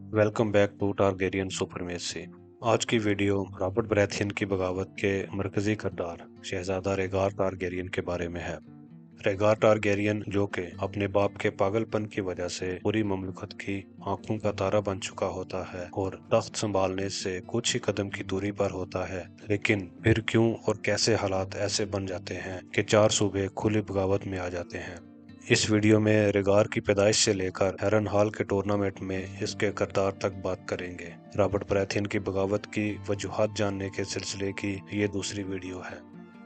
Welcome back to Targaryen supremacy. आज की video Robert Baratheon की बगावत के मरकजी किरदार शहजादा रेगार टारगेरियन के बारे में है। रेगार टारगेरियन, जो कि अपने बाप के पागलपन की वजह से पूरी ममलकत की आंखों का तारा बन चुका होता है और तख्त संभालने से कुछ ही कदम की दूरी पर होता है, लेकिन फिर क्यों और कैसे हालात ऐसे बन जाते हैं कि 4 सूबे खुली बगावत में आ जाते हैं। इस वीडियो में रेगार की पैदाइश से लेकर हेरन हॉल के टूर्नामेंट में इसके किरदार तक बात करेंगे। रॉबर्ट बराथियन की बगावत की वजूहात जानने के सिलसिले की ये दूसरी वीडियो है।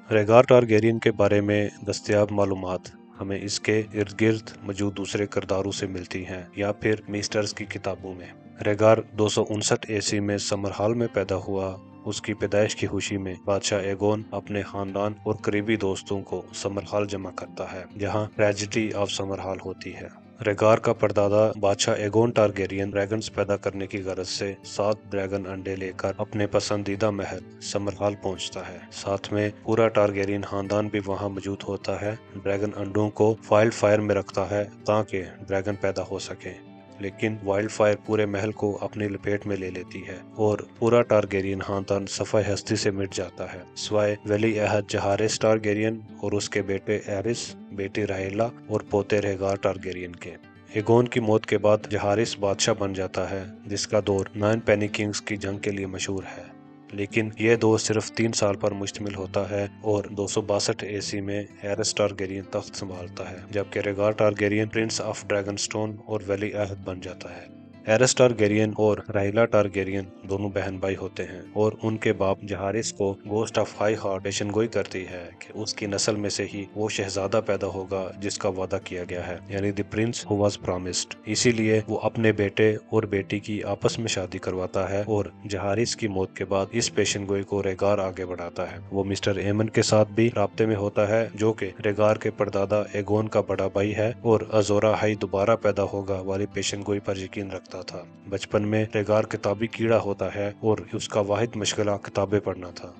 रेगार टारगेरियन के बारे में दस्तयाब मालूमात हमें इसके इर्द गिर्द मौजूद दूसरे किरदारों से मिलती हैं या फिर मीस्टर्स की किताबों में। रेगार 259 ईस्वी में समरहाल में पैदा हुआ। उसकी पैदाइश की खुशी में बादशाह एगोन अपने खानदान और करीबी दोस्तों को समरहाल जमा करता है, जहां ट्रेजेडी ऑफ समरहाल होती है। रेगार का परदादा बादशाह एगोन टारगेरियन ड्रैगन्स पैदा करने की गरज से 7 ड्रैगन अंडे लेकर अपने पसंदीदा महल समरहाल पहुंचता है। साथ में पूरा टारगेरियन खानदान भी वहां मौजूद होता है। ड्रैगन अंडों को वाइल्ड फायर में रखता है ताकि ड्रैगन पैदा हो सके, लेकिन वाइल्ड फायर पूरे महल को अपनी लपेट में ले लेती है और पूरा टारगेरियन खानदान सफाई हस्ती से मिट जाता है, सिवाय वली अहद जहारिस टारगेरियन और उसके बेटे एरिस, बेटी राहेला और पोते रेगार टारगेरियन के। एगोन की मौत के बाद जहारिस बादशाह बन जाता है, जिसका दौर 9 पेनी किंग्स की जंग के लिए मशहूर है। लेकिन यह दौर सिर्फ 3 साल पर मुश्तमिल होता है और 262 ईस्वी में एरिस टारगेरियन तख्त संभालता है, जबकि रेगार टारगेरियन प्रिंस ऑफ ड्रैगनस्टोन और वली अहद बन जाता है। एरिस टारगेरियन और राहिला टारगेरियन दोनों बहन भाई होते हैं और उनके बाप जहारिस को गोस्ट ऑफ हाई हार्ट पेशनगोई करती है कि उसकी नस्ल में से ही वो शहजादा पैदा होगा जिसका वादा किया गया है, यानी the Prince who was promised. इसीलिए वो अपने बेटे और बेटी की आपस में शादी करवाता है और जहारिस की मौत के बाद इस पेशनगोई को रेगार आगे बढ़ाता है। वो मिस्टर एमन के साथ भी राब्ते में होता है, जो कि रेगार के परदादा एगोन का बड़ा भाई है और अजोरा हाई दोबारा पैदा होगा वाली पेशनगोई पर यकीन रखता था। बचपन में रेगार किताबी कीड़ा होता है और उसका वाहिद मशगला किताबें पढ़ना था।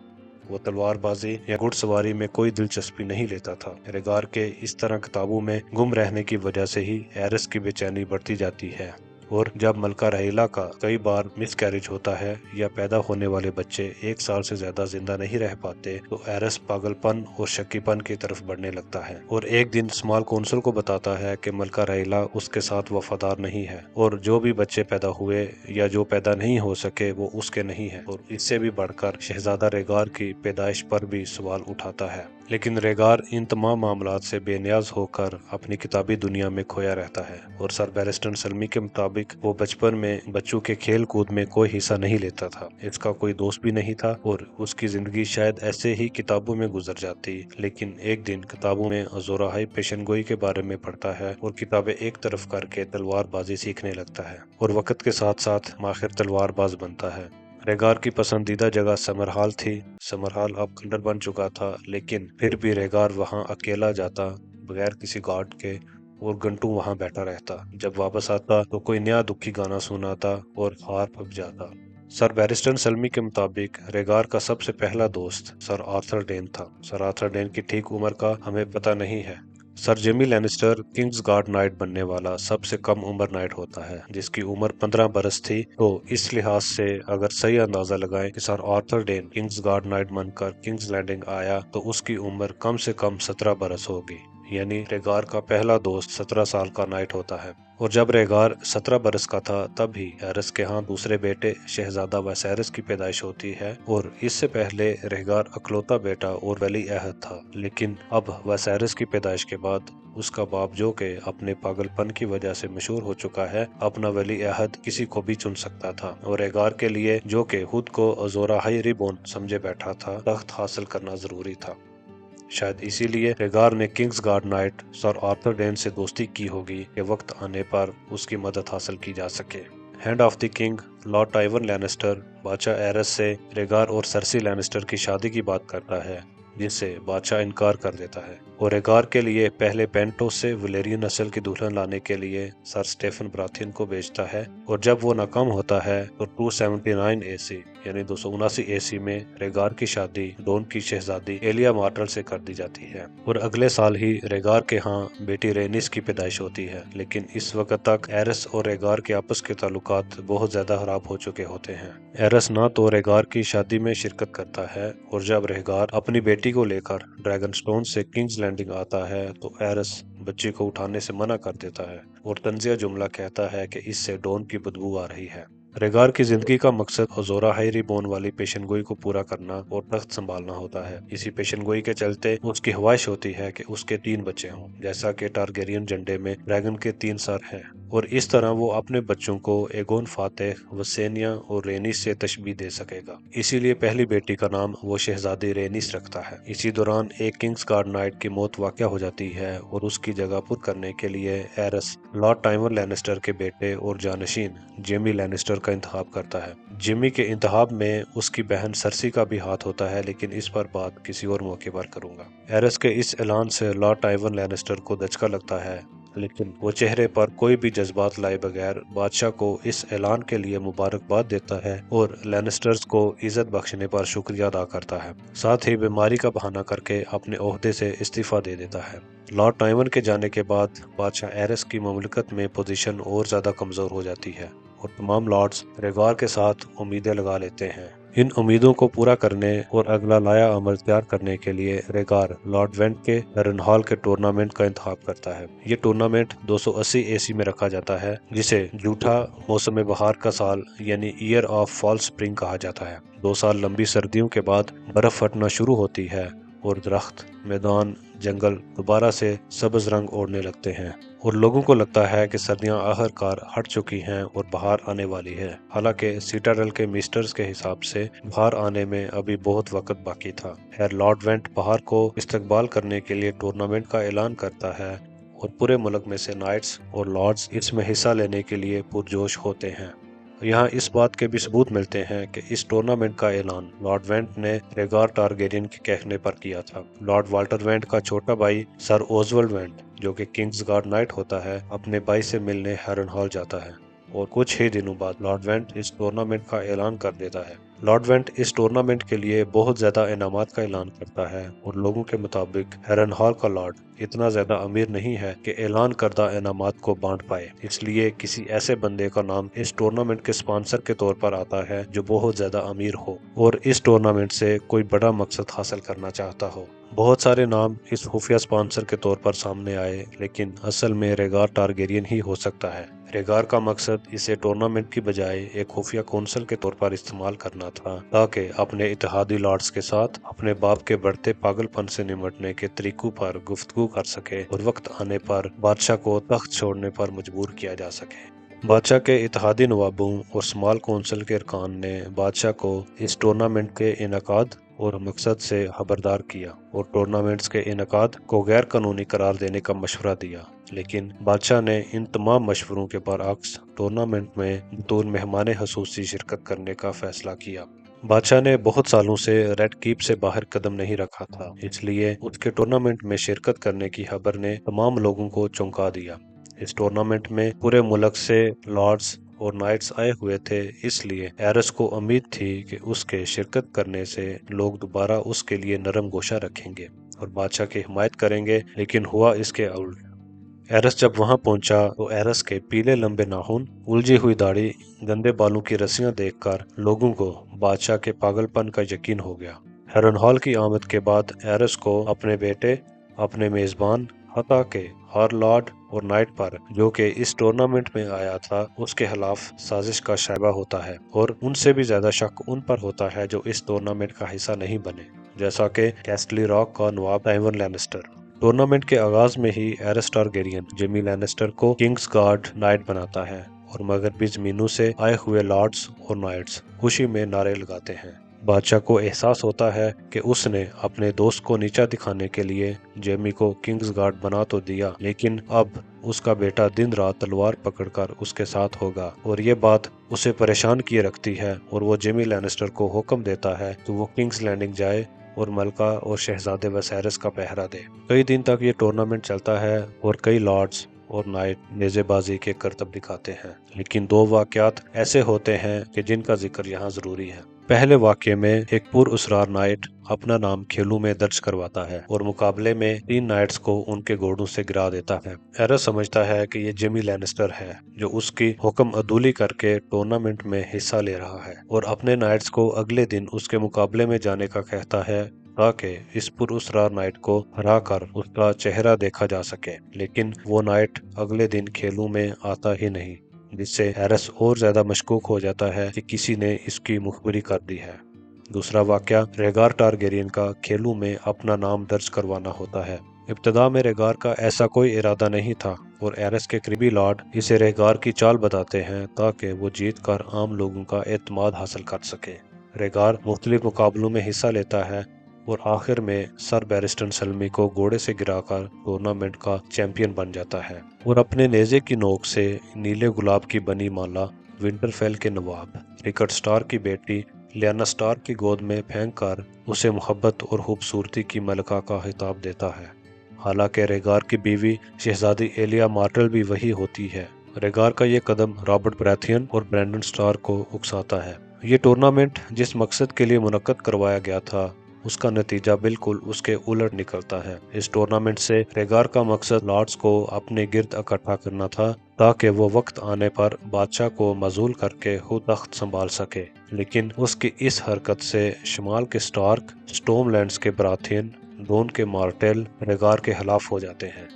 वो तलवारबाजी या घुड़सवारी में कोई दिलचस्पी नहीं लेता था। रेगार के इस तरह किताबों में गुम रहने की वजह से ही एरिस की बेचैनी बढ़ती जाती है और जब मलका रहीला का कई बार मिसकैरेज होता है या पैदा होने वाले बच्चे 1 साल से ज्यादा जिंदा नहीं रह पाते, तो एरिस पागलपन और शक्कीपन की तरफ बढ़ने लगता है और एक दिन स्मॉल कौंसिल को बताता है कि मलका रहीला उसके साथ वफादार नहीं है और जो भी बच्चे पैदा हुए या जो पैदा नहीं हो सके वो उसके नहीं है, और इससे भी बढ़कर शहजादा रेगार की पैदाइश पर भी सवाल उठाता है। लेकिन रेगार इन तमाम मामलात से बेनियाज होकर अपनी किताबी दुनिया में खोया रहता है और सर बैरिस्टर सलमी के मुताबिक वो बचपन में बच्चों के खेल कूद में कोई हिस्सा नहीं लेता था। इसका कोई दोस्त भी नहीं था और उसकी जिंदगी शायद ऐसे ही किताबों में गुजर जाती। लेकिन एक दिन किताबों में अजोरा हाई पेशनगोई के बारे में पढ़ता है और किताबें एक तरफ करके तलवारबाजी सीखने लगता है और वक्त के साथ साथ माहिर तलवारबाज बनता है। रेगार की पसंदीदा जगह समरहाल थी। समरहाल अब खंडर बन चुका था, लेकिन फिर भी रेगार वहां अकेला जाता बगैर किसी गार्ड के और घंटों वहां बैठा रहता। जब वापस आता तो कोई नया दुखी गाना सुनाता और हार पक जाता। सर बैरिस्टर सलमी के मुताबिक रेगार का सबसे पहला दोस्त सर आर्थर डेन था। सर आर्थर डेन की ठीक उम्र का हमें पता नहीं है। Sir Jamie Lannister Kings guard night बनने वाला सबसे कम उम्र नाइट होता है, जिसकी उम्र 15 बरस थी। तो इस लिहाज से अगर सही अंदाजा लगाएं कि sir Arthur Dayne Kingsguard knight बनकर किंग्स लैंडिंग आया तो उसकी उम्र कम से कम 17 बरस होगी, यानी रेगार का पहला दोस्त 17 साल का नाइट होता है। और जब रेगार 17 बरस का था तब ही एरिस के यहाँ दूसरे बेटे शहजादा वैसेरिस की पैदाइश होती है और इससे पहले रेगार अकलौता बेटा और वली अहद था। लेकिन अब वैसेरिस की पैदाइश के बाद उसका बाप, जो कि अपने पागलपन की वजह से मशहूर हो चुका है, अपना वली अहद किसी को भी चुन सकता था और रेगार के लिए, जो कि खुद को अजोरा हाई रिबोन समझे बैठा था, तख्त हासिल करना जरूरी था। शायद इसीलिए रेगार ने Kingsguard knight sir Arthur Dayne से दोस्ती की होगी कि वक्त आने पर उसकी मदद हासिल की जा सके। Hand of the king Lord Taiwan Lannister बादशाह एरिस से रेगार और सरसी लैनिस्टर की शादी की बात करता है जिससे बादशाह इनकार कर देता है और एगार के लिए पहले पेंटोस से वलेरियन नस्ल की दुल्हन लाने के लिए सर स्टेफन ब्राथियन को भेजता है। और जब वो नाकाम होता है तो 279 एसी यानी 279 एसी में रेगार की शादी डोन की शहजादी एलिया मार्टल से कर दी जाती है और अगले साल ही रेगार के यहाँ बेटी रेनिस की पैदाइश होती है। लेकिन इस वक्त तक एरस और रेगार के आपस के ताल्लुकात बहुत ज्यादा खराब हो चुके होते हैं। एरस ना तो रेगार की शादी में शिरकत करता है और जब रेगार अपनी बेटी को लेकर ड्रैगनस्टोन से किंग्स लैंडिंग आता है तो एरस बच्ची को उठाने से मना कर देता है और तंजिया जुमला कहता है कि इससे डॉन की बदबू आ रही है। रेगार की जिंदगी का मकसद अजोरा हाई रिबोन वाली पेशनगोई को पूरा करना और तख्त संभालना होता है। इसी पेशनगोई के चलते उसकी ख्वाहिश होती है कि उसके 3 बच्चे हों, जैसा कि टारगेरियन झंडे में ड्रैगन के 3 सर हैं, और इस तरह वो अपने बच्चों को एगोन फातेह, वसेनिया और रेनिस से तशबीह दे सकेगा। इसीलिए पहली बेटी का नाम वो शहजादी रेनिस रखता है। इसी दौरान एक किंग्स गार्ड नाइट की मौत वाक़या हो जाती है और उसकी जगह पुर करने के लिए एरस लॉर्ड टाइमन लैनिस्टर के बेटे और जानशीन जेमी लैनिस्टर का इंतखाब करता है। जिमी के इंतखाब में उसकी बहन सरसी का भी हाथ होता है, लेकिन इस पर बात किसी और मौके पर करूंगा। एरस के इस ऐलान से लॉर्ड टाइवन लैनिस्टर को दचका लगता है, लेकिन वो चेहरे पर कोई भी जज्बात लाए बगैर बादशाह को इस ऐलान के लिए मुबारकबाद देता है और लैनिस्टर्स को इज्जत बख्शने पर शुक्रिया अदा करता है। साथ ही बीमारी का बहाना करके अपने ओहदे से इस्तीफा दे देता है। लॉर्ड टाइवन के जाने के बाद बादशाह एरस की ममलकत में पोजीशन और ज्यादा कमजोर हो जाती है और तमाम लॉर्ड्स रेगार के साथ उम्मीदें लगा लेते हैं। इन उम्मीदों को पूरा करने और अगला लाया अमल तैयार करने के लिए रेगार लॉर्ड वेंट के हेरनहॉल के टूर्नामेंट का इंतखाब करता है। ये टूर्नामेंट 280 एसी में रखा जाता है, जिसे झूठा मौसम बहार का साल यानी ईयर ऑफ फॉल स्प्रिंग कहा जाता है। 2 साल लंबी सर्दियों के बाद बर्फ फटना शुरू होती है और दरख्त, मैदान, जंगल दोबारा से सब्ज रंग ओढ़ने लगते हैं और लोगों को लगता है कि सर्दियां आखिरकार हट चुकी हैं और बहार आने वाली है। हालांकि सीटाडेल के मिस्टर्स के हिसाब से बहार आने में अभी बहुत वक्त बाकी था। खैर, लॉर्ड वेंट बहार को इस्तकबाल करने के लिए टूर्नामेंट का ऐलान करता है और पूरे मुल्क में से नाइट्स और लॉर्ड्स इसमें हिस्सा लेने के लिए पुरजोश होते हैं। यहाँ इस बात के भी सबूत मिलते हैं कि इस टूर्नामेंट का ऐलान लॉर्ड वेंट ने रेगार टारगेरियन के कहने पर किया था। लॉर्ड वाल्टर वेंट का छोटा भाई सर ओजवल्ड वेंट, जो कि किंग्स गार्ड नाइट होता है, अपने भाई से मिलने हेरनहॉल जाता है और कुछ ही दिनों बाद लॉर्ड वेंट इस टूर्नामेंट का ऐलान कर देता है। लॉर्ड वेंट इस टूर्नामेंट के लिए बहुत ज्यादा इनामात का ऐलान करता है और लोगों के मुताबिक हेरनहॉल का लॉर्ड इतना ज्यादा अमीर नहीं है कि ऐलान करदा इनामात को बांट पाए, इसलिए किसी ऐसे बंदे का नाम इस टूर्नामेंट के स्पॉन्सर के तौर पर आता है जो बहुत ज्यादा अमीर हो और इस टूर्नामेंट से कोई बड़ा मकसद हासिल करना चाहता हो। बहुत सारे नाम इस खुफिया स्पॉन्सर के तौर पर सामने आए, लेकिन असल में रेगार टारगेरियन ही हो सकता है। रेगार का मकसद इसे टूर्नामेंट की बजाय एक खुफिया कौंसल के तौर पर इस्तेमाल करना था, ताकि अपने इत्तेहादी लॉर्ड्स के साथ अपने बाप के बढ़ते पागलपन से निमटने के तरीकों पर गुफ्तगू कर सके और वक्त आने पर बादशाह को तख्त छोड़ने पर मजबूर किया जा सके। बादशाह के इत्तेहादी नवाबों और स्मॉल कौंसिल के अरकान ने बादशाह को इस टूर्नामेंट के इनकाद और मकसद से खबरदार किया और टूर्नामेंट्स के इनकाद को गैर कानूनी करार देने का मशवरा दिया, लेकिन बादशाह ने इन तमाम मशवरों के बरअक्स टूर्नामेंट में बतौर मेहमान खसूसी शिरकत करने का फैसला किया। बादशाह ने बहुत सालों से रेड कीप से बाहर कदम नहीं रखा था, इसलिए उसके टूर्नामेंट में शिरकत करने की खबर ने तमाम लोगों को चौंका दिया। इस टूर्नामेंट में पूरे मुल्क से लॉर्ड्स और नाइट्स आए हुए थे, इसलिए एरस को उम्मीद थी कि उसके शिरकत करने से लोग दोबारा उसके लिए नरम गोशा रखेंगे और बादशाह की हिमायत करेंगे, लेकिन हुआ इसके उल्ट। एरस जब वहां पहुंचा तो एरस के पीले लंबे नाखून, उलझी हुई दाढ़ी, गंदे बालों की रस्सियां देखकर लोगों को बादशाह के पागलपन का यकीन हो गया। हेरनहॉल की आमद के बाद एरस को अपने बेटे, अपने मेजबान, हता के हर लॉर्ड और नाइट पर, जो कि इस टूर्नामेंट में आया था, उसके खिलाफ साजिश का शायबा होता है और उनसे भी ज्यादा शक उन पर होता है जो इस टूर्नामेंट का हिस्सा नहीं बने, जैसा कि कैस्टली रॉक का नवाब टाइवन लैनिस्टर। टूर्नामेंट के आगाज में ही एरस टारगेरियन जेमी लैनिस्टर को किंग्स गार्ड नाइट बनाता है और मगरबी जमीनों से आए हुए लॉर्ड्स और नाइट्स खुशी में नारे लगाते हैं। बादशाह को एहसास होता है कि उसने अपने दोस्त को नीचा दिखाने के लिए जेमी को किंग्स गार्ड बना तो दिया, लेकिन अब उसका बेटा दिन रात तलवार पकड़कर उसके साथ होगा और ये बात उसे परेशान किए रखती है और वो जेमी लैनिस्टर को हुक्म देता है कि वो किंग्स लैंडिंग जाए اور ملکہ اور شہزادے وسیرس کا پہرا دے۔ کئی دن تک یہ ٹورنامنٹ چلتا ہے اور کئی لارڈز اور نائٹ نیزے بازی کے کرتب دکھاتے ہیں، لیکن دو واقعات ایسے ہوتے ہیں کہ جن کا ذکر یہاں ضروری ہے۔ پہلے واقعے میں ایک پر اسرار نائٹ اپنا نام کھیلوں میں درج کرواتا ہے اور مقابلے میں 3 نائٹس کو ان کے گھوڑوں سے گرا دیتا ہے۔ ایرس سمجھتا ہے کہ یہ جیمی لینسٹر ہے جو اس کی حکم عدولی کر کے ٹورنامنٹ میں حصہ لے رہا ہے، اور اپنے نائٹس کو اگلے دن اس کے مقابلے میں جانے کا کہتا ہے تاکہ اس پر اسرار نائٹ کو ہرا کر اس کا چہرہ دیکھا جا سکے، لیکن وہ نائٹ اگلے دن کھیلوں میں آتا ہی نہیں، جس سے ایرس اور زیادہ مشکوک ہو جاتا ہے کہ کسی نے اس کی مخبری کر دی ہے۔ دوسرا واقعہ ریگار ٹارگیرین کا کھیلوں میں اپنا نام درج کروانا ہوتا ہے۔ ابتدا میں ریگار کا ایسا کوئی ارادہ نہیں تھا، اور ایرس کے قریبی لارڈ اسے ریگار کی چال بتاتے ہیں تاکہ وہ جیت کر عام لوگوں کا اعتماد حاصل کر سکے۔ ریگار مختلف مقابلوں میں حصہ لیتا ہے اور آخر میں سر بیرسٹن سلمی کو گھوڑے سے گرا کر ٹورنامنٹ کا چیمپئن بن جاتا ہے، اور اپنے نیزے کی نوک سے نیلے گلاب کی بنی مالا ونٹرفیل کے نواب ریکرڈ سٹار کی بیٹی لیانا سٹار کی گود میں پھینک کر اسے محبت اور خوبصورتی کی ملکہ کا خطاب دیتا ہے۔ حالانکہ ریگار کی بیوی شہزادی ایلیا مارٹل بھی وہی ہوتی ہے، ریگار کا یہ قدم رابرٹ براتھین اور برینڈن سٹار کو اکساتا ہے۔ یہ ٹورنامنٹ جس مقصد کے لیے منعقد کروایا گیا تھا، اس کا نتیجہ بالکل اس کے الٹ نکلتا ہے۔ اس ٹورنامنٹ سے ریگار کا مقصد لارڈز کو اپنے گرد اکٹھا کرنا تھا تاکہ وہ وقت آنے پر بادشاہ کو معزول کر کے خود تخت سنبھال سکے، لیکن اس کی اس حرکت سے شمال کے سٹارک، سٹورم لینڈز کے براتھین، دون کے مارٹل ریگار کے خلاف ہو جاتے ہیں۔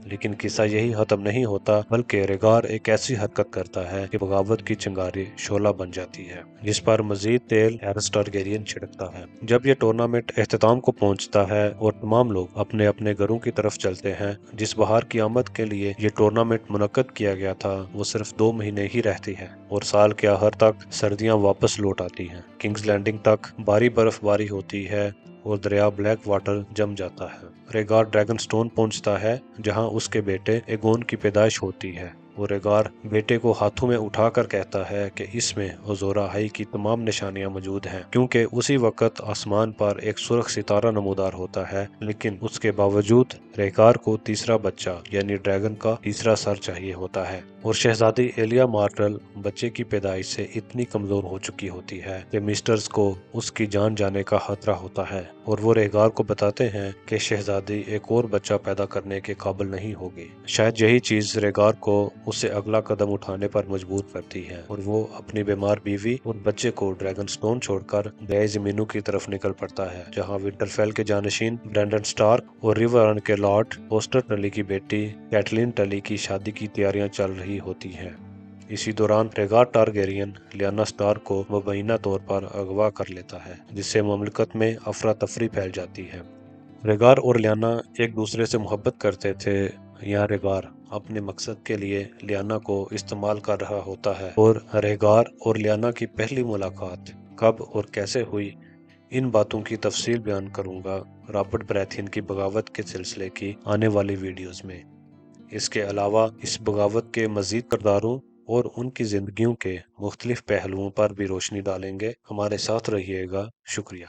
لیکن قصہ یہی ختم نہیں ہوتا، بلکہ ریگار ایک ایسی حرکت کرتا ہے کہ بغاوت کی چنگاری شعلہ بن جاتی ہے، جس پر مزید تیل ایرس ٹارگیرین چھڑکتا ہے۔ جب یہ ٹورنامنٹ اختتام کو پہنچتا ہے اور تمام لوگ اپنے اپنے گھروں کی طرف چلتے ہیں، جس بہار کی آمد کے لیے یہ ٹورنامنٹ منعقد کیا گیا تھا وہ صرف 2 مہینے ہی رہتی ہے، اور سال کے آخر تک سردیاں واپس لوٹ آتی ہیں۔ کنگز لینڈنگ تک بھاری برف باری ہوتی ہے اور دریا بلیک واٹر جم جاتا ہے۔ ریگار ڈریگن سٹون پہنچتا ہے جہاں اس کے بیٹے ایگون کی پیدائش ہوتی ہے، اور ریگار بیٹے کو ہاتھوں میں اٹھا کر کہتا ہے کہ اس میں حضور ہائی کی تمام نشانیاں موجود ہیں، کیونکہ اسی وقت آسمان پر ایک سرخ ستارہ نمودار ہوتا ہے، لیکن اس کے باوجود ریگار کو تیسرا بچہ یعنی ڈریگن کا تیسرا سر چاہیے ہوتا ہے، اور شہزادی ایلیا مارٹل بچے کی پیدائش سے اتنی کمزور ہو چکی ہوتی ہے کہ مسٹرز کو اس کی جان جانے کا خطرہ ہوتا ہے، اور وہ ریگار کو بتاتے ہیں کہ شہزادی ایک اور بچہ پیدا کرنے کے قابل نہیں ہوگی۔ شاید یہی چیز ریگار کو اسے اگلا قدم اٹھانے پر مجبور کرتی ہے، اور وہ اپنی بیمار بیوی اور بچے کو ڈریگن سٹون چھوڑ کر دریائے زمینوں کی طرف نکل پڑتا ہے، جہاں ونٹرفیل کے جانشین برینڈن سٹارک اور ریورن کے لارڈ پوسٹر ٹلی کی بیٹی کیٹلین ٹلی کی شادی کی تیاریاں چل رہی ہوتی ہیں۔ اسی دوران ریگار ٹارگیرین لیانا سٹار کو مبینہ طور پر اغوا کر لیتا ہے، جس سے مملکت میں افراتفری پھیل جاتی ہے۔ ریگار اور لیانا ایک دوسرے سے محبت کرتے تھے، یہاں ریگار اپنے مقصد کے لیے لیانا کو استعمال کر رہا ہوتا ہے، اور ریگار اور لیانا کی پہلی ملاقات کب اور کیسے ہوئی، ان باتوں کی تفصیل بیان کروں گا رابرٹ براتھین کی بغاوت کے سلسلے کی آنے والی ویڈیوز میں۔ اس کے علاوہ اس بغاوت کے مزید کرداروں اور ان کی زندگیوں کے مختلف پہلوؤں پر بھی روشنی ڈالیں گے۔ ہمارے ساتھ رہیے گا۔ شکریہ۔